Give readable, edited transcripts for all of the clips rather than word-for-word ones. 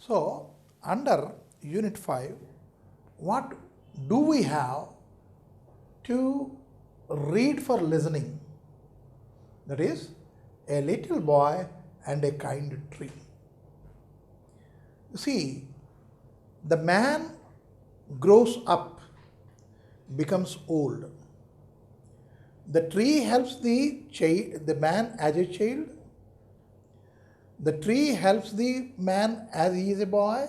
So, under Unit 5, what do we have to read for listening? That is, a little boy and a kind tree. You see, the man grows up, becomes old. The tree helps the man as a child. The tree helps the man as he is a boy.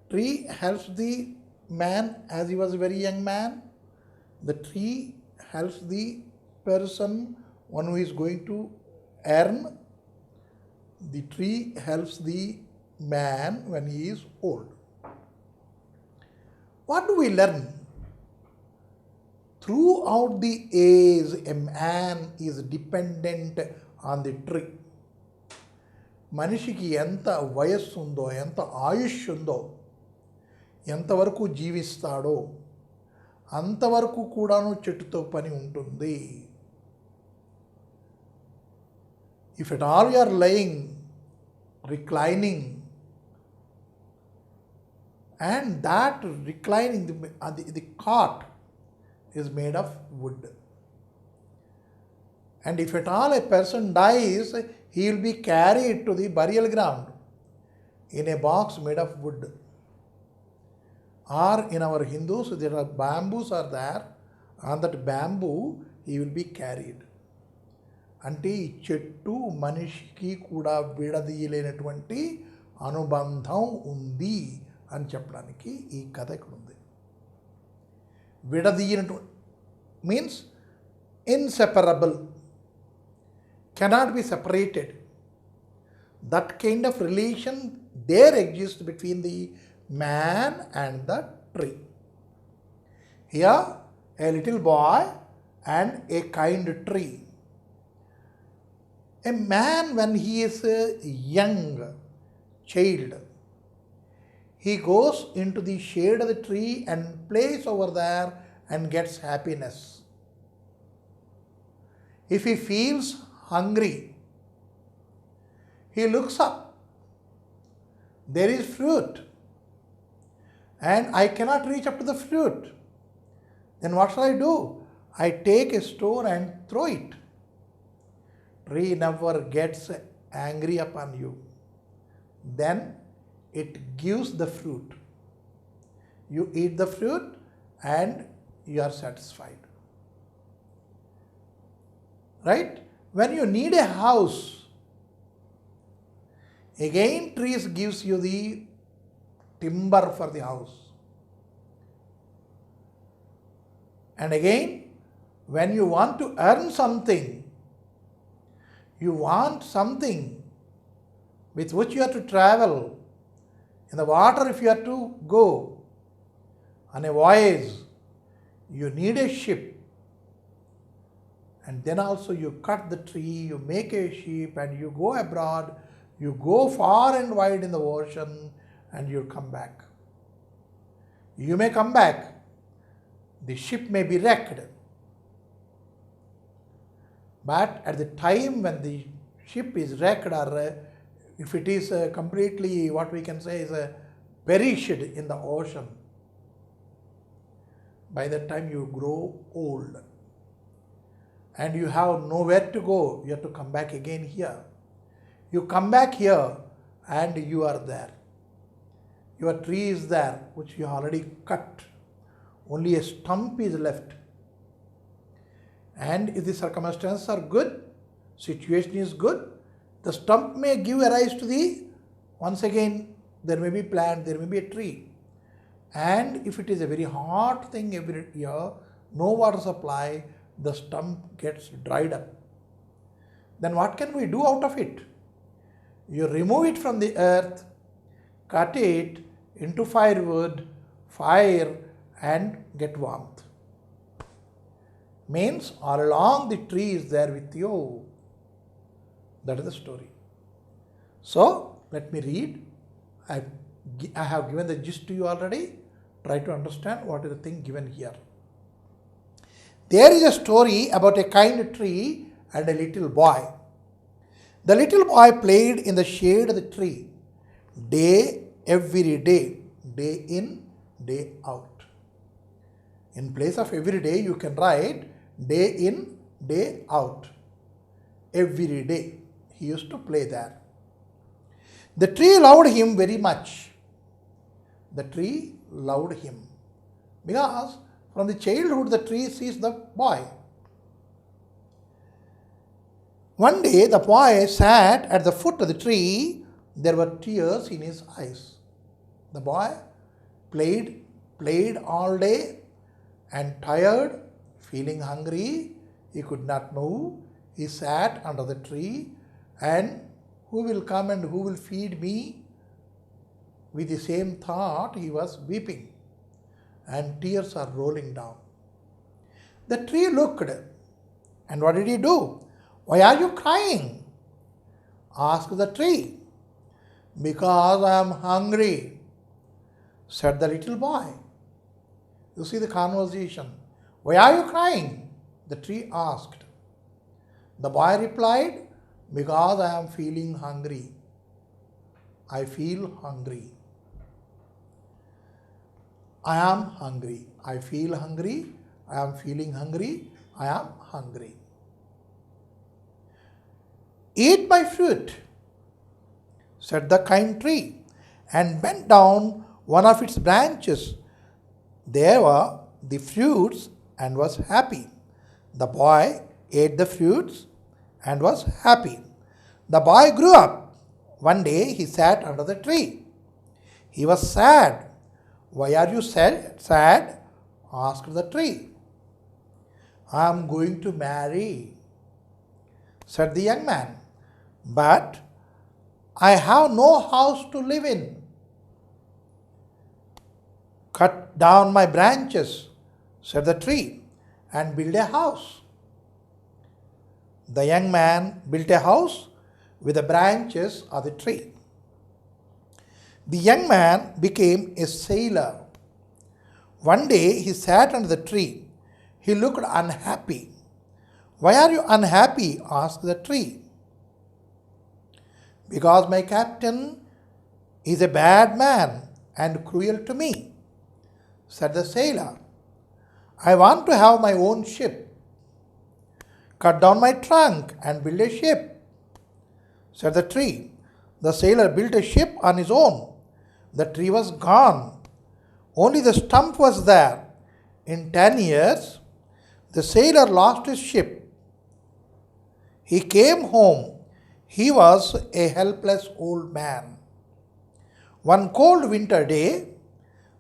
Tree helps the man as he was a very young man. The tree helps the person, one who is going to earn. The tree helps the man when he is old. What do we learn? Throughout the age, a man is dependent on the tree. మనిషికి ఎంత వయస్సు ఉందో, ఎంత ఆయుష్ ఉందో, ఎంతవరకు జీవిస్తాడో అంతవరకు కూడాను చెట్టుతో పని ఉంటుంది. If at all you are lying, reclining, and that reclining, the cot is made of wood. And if at all a person dies, he will be carried to the burial ground in a box made of wood. Or in our Hindus, there are bamboos are there. On that bamboo, he will be carried. అంటే ఈ చెట్టు మనిషికి కూడా విడదీయలేనటువంటి అనుబంధం ఉంది అని చెప్పడానికి ఈ కథ ఇక్కడ ఉంది. విడదీయనటువంటి means inseparable, cannot be separated. That kind of relation there exists between the man and the tree. Here, a little boy and a kind tree. A man, when he is a young child, he goes into the shade of the tree and plays over there and gets happiness. If he feels hungry, he looks up. There is fruit, and I cannot reach up to the fruit. Then what shall I do? I take a stone and throw it. Tree never gets angry upon you. Then it gives the fruit. You eat the fruit and you are satisfied. Right? When you need a house, again trees gives you the timber for the house. And again, when you want to earn something, you want something with which you have to travel. In the water, if you have to go on a voyage, you need a ship. And then also you cut the tree, you make a ship, and you go abroad, you go far and wide in the ocean, and you come back. You may come back, the ship may be wrecked. But at the time when the ship is wrecked, or if it is completely, what we can say is perished in the ocean, by that time you grow old. And you have nowhere to go, you have to come back again here. You come back here and you are there. Your tree is there, which you already cut. Only a stump is left. And if the circumstances are good, situation is good, the stump may give rise to the, once again, there may be plant, there may be a tree. And if it is a very hot thing every year, no water supply, the stump gets dried up. Then what can we do out of it? You remove it from the earth, cut it into firewood, fire, and get warmth. Means all along the tree is there with you. That is the story. So, let me read. I have given the gist to you already. Try to understand what is the thing given here. There is a story about a kind tree and a little boy. The little boy played in the shade of the tree. day, every day, day in, day out. In place of every day, you can write day in, day out. Every day. He used to play there. The tree loved him very much. The tree loved him. Because from the childhood, the tree sees the boy. One day, the boy sat at the foot of the tree. There were tears in his eyes. The boy played all day and tired, feeling hungry. He could not move. He sat under the tree, and who will come and who will feed me? With the same thought, he was weeping, and tears are rolling down. The tree looked, and what did he do? Why are you crying? Asked the tree. Because I am hungry, said the little boy. You see the conversation. Why are you crying? The tree asked. The boy replied, because I am feeling hungry. I feel hungry. I am hungry. I feel hungry. I am feeling hungry. I am hungry. Eat my fruit, said the kind tree, and bent down one of its branches. There were the fruits and was happy. The boy ate the fruits and was happy. The boy grew up. One day he sat under the tree. He was sad. Why are you sad? Asked the tree. I am going to marry, said the young man. But I have no house to live in. Cut down my branches, said the tree, and build a house. The young man built a house with the branches of the tree. The young man became a sailor. One day he sat under the tree. He looked unhappy. Why are you unhappy? Asked the tree. Because my captain is a bad man and cruel to me, said the sailor. I want to have my own ship. Cut down my trunk and build a ship, said the tree. The sailor built a ship on his own. The tree was gone. Only the stump was there. In 10 years, the sailor lost his ship. He came home. He was a helpless old man. One cold winter day,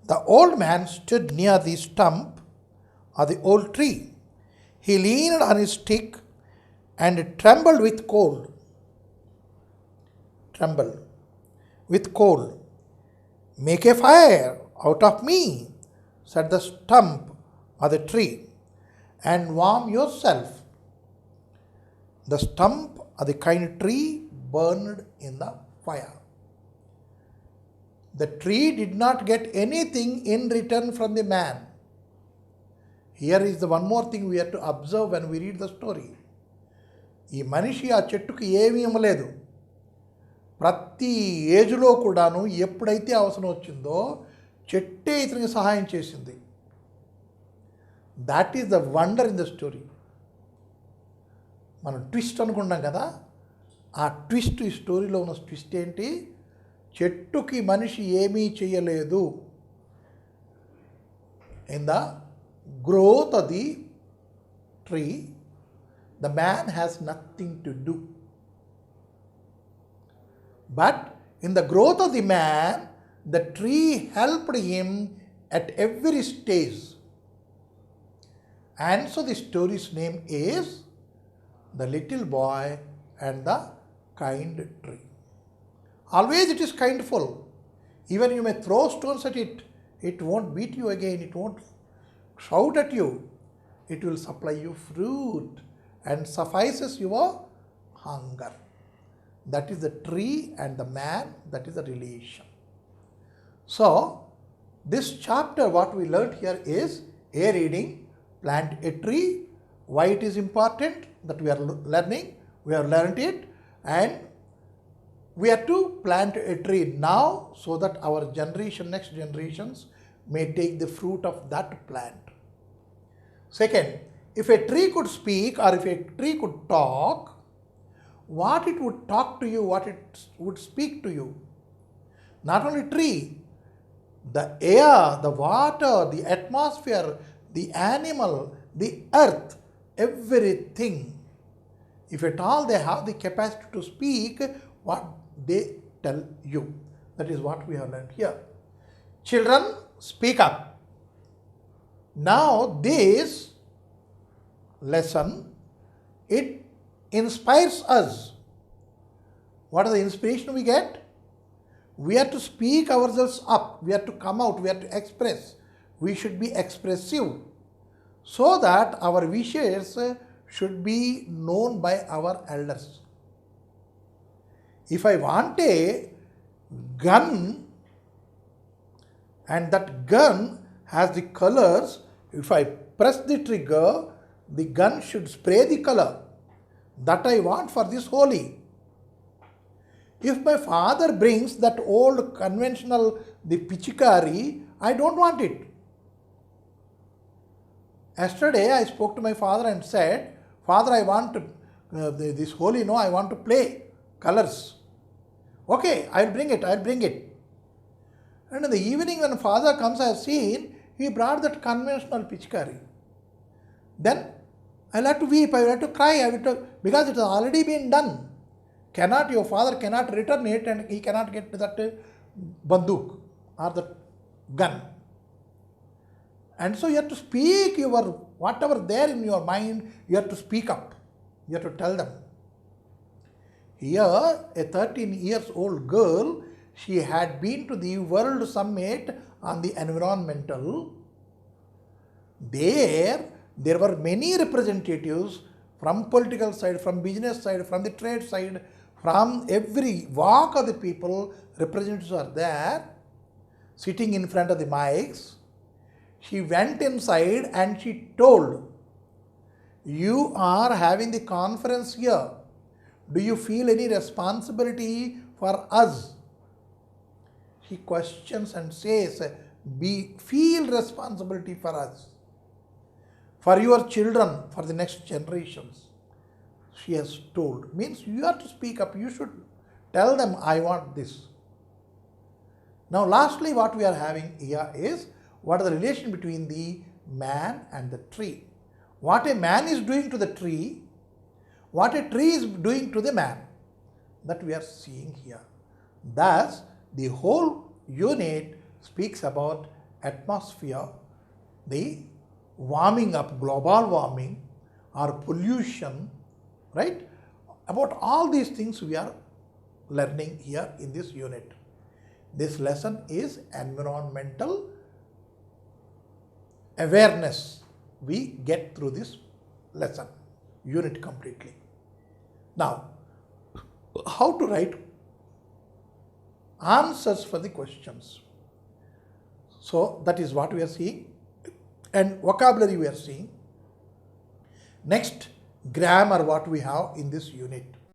the old man stood near the stump of the old tree. He leaned on his stick and trembled with cold. Make a fire out of me, said the stump of the tree, and warm yourself. The stump of the kind tree burned in the fire. The tree did not get anything in return from the man. Here is the one more thing we have to observe when we read the story. ఈ మనిషి ఆ చెట్టుకి ఏమీ ఇవ్వలేదు. ప్రతి ఏజ్లో కూడాను ఎప్పుడైతే అవసరం వచ్చిందో చెట్టే ఇతనికి సహాయం చేసింది. That is the wonder in the story. మనం ట్విస్ట్ అనుకున్నాం కదా, ఆ ట్విస్ట్ ఈ స్టోరీలో ఉన్న ట్విస్ట్ ఏంటి? చెట్టుకి మనిషి ఏమీ చేయలేదు. In the growth of the tree, the man has nothing to do. But in the growth of the man, the tree helped him at every stage. And so the story's name is The Little Boy and the Kind Tree. Always it is kindful. Even you may throw stones at it, it won't beat you again, it won't shout at you. It will supply you fruit and suffices your hunger. That is the tree and the man, that is the relation. So, this chapter, what we learned here is a reading, plant a tree, why it is important that we are learning, we have learned it, and We have to plant a tree now so that our generation, next generations may take the fruit of that plant. Second, if a tree could speak or if a tree could talk, what it would talk to you, what it would speak to you. Not only tree, the air, the water, the atmosphere, the animal, the earth, everything. If at all they have the capacity to speak, what they tell you. That is what we have learned here. Children, speak up. Now this lesson, it inspires us. What is the inspiration we get? We have to speak ourselves up. We have to come out. We have to express. We should be expressive so that our wishes should be known by our elders. If I want a gun and that gun has the colors, if I press the trigger, the gun should spray the color that I want for this Holi. If my father brings that old conventional, the pichikari, I don't want it. Yesterday I spoke to my father and said, Father, I want this Holi, no, I want to play colors. Okay, I'll bring it. And in the evening when father comes, I have seen, he brought that conventional pichkari. Then I'll have to weep, I will have to cry, because it has already been done. Your father cannot return it and he cannot get that banduk or the gun. And so you have to speak your, whatever there in your mind, you have to speak up. You have to tell them. Here, a 13 years old girl, she had been to the World Summit on the environmental. There were many representatives from political side, from business side, from the trade side, from every walk of the people, representatives are there, sitting in front of the mics. She went inside and she told, you are having the conference here. Do you feel any responsibility for us? She questions and says, feel responsibility for us, for your children, for the next generations. She has told. Means you have to speak up. You should tell them, I want this. Now lastly, what we are having here is, what is the relation between the man and the tree? What a man is doing to the tree, what a tree is doing to the man, that we are seeing here. Thus, the whole unit speaks about atmosphere, the warming up, global warming or pollution, right? About all these things we are learning here in this unit. This lesson is environmental awareness we get through this lesson, unit completely. Now, how to write answers for the questions. So that is what we are seeing, and vocabulary we are seeing. Next, grammar, what we have in this unit.